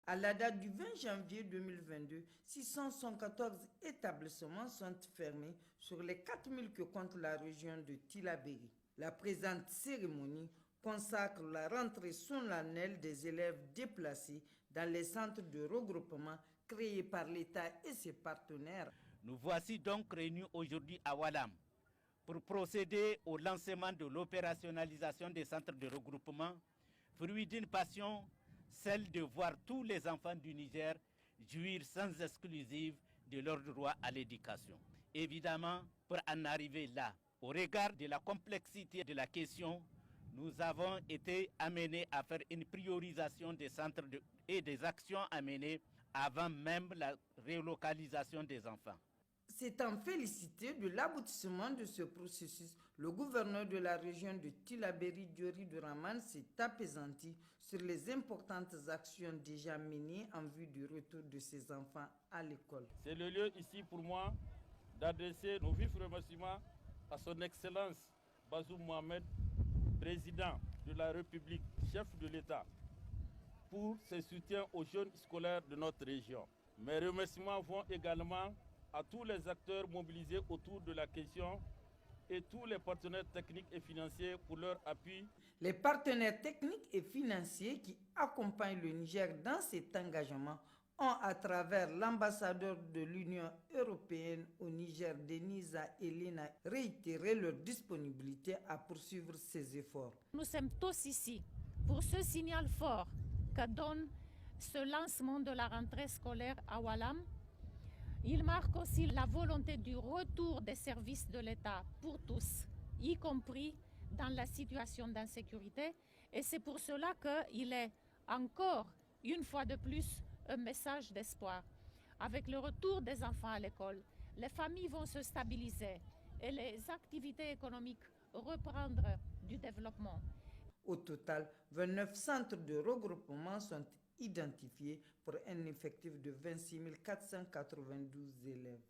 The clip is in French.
À la date du 20 janvier 2022, 614 établissements sont fermés sur les 4000 que compte la région de Tillabéri. La présente cérémonie consacre la rentrée solennelle des élèves déplacés dans les centres de regroupement créés par l'État et ses partenaires. Nous voici donc réunis aujourd'hui à Walam pour procéder au lancement de l'opérationnalisation des centres de regroupement, fruit d'une passion, celle de voir tous les enfants du Niger jouir sans exclusive de leur droit à l'éducation. Évidemment, pour en arriver là, au regard de la complexité de la question, nous avons été amenés à faire une priorisation des centres et des actions à mener avant même la relocalisation des enfants. S'étant félicité de l'aboutissement de ce processus, le gouverneur de la région de Tillabéri, Diori Duraman, s'est apaisanti sur les importantes actions déjà menées en vue du retour de ses enfants à l'école. C'est le lieu ici pour moi d'adresser nos vifs remerciements à son Excellence Bazoum Mohamed, président de la République, chef de l'État, pour ses soutiens aux jeunes scolaires de notre région. Mes remerciements vont également à tous les acteurs mobilisés autour de la question et tous les partenaires techniques et financiers pour leur appui. Les partenaires techniques et financiers qui accompagnent le Niger dans cet engagement ont, à travers l'ambassadeur de l'Union européenne au Niger, Denisa Elena, réitéré leur disponibilité à poursuivre ces efforts. Nous sommes tous ici pour ce signal fort que donne ce lancement de la rentrée scolaire à Walam. Il marque aussi la volonté du retour des services de l'État pour tous, y compris dans la situation d'insécurité. Et c'est pour cela qu'il est encore, une fois de plus, un message d'espoir. Avec le retour des enfants à l'école, les familles vont se stabiliser et les activités économiques reprendre du développement. Au total, 29 centres de regroupement sont identifiés pour un effectif de 26 492 élèves.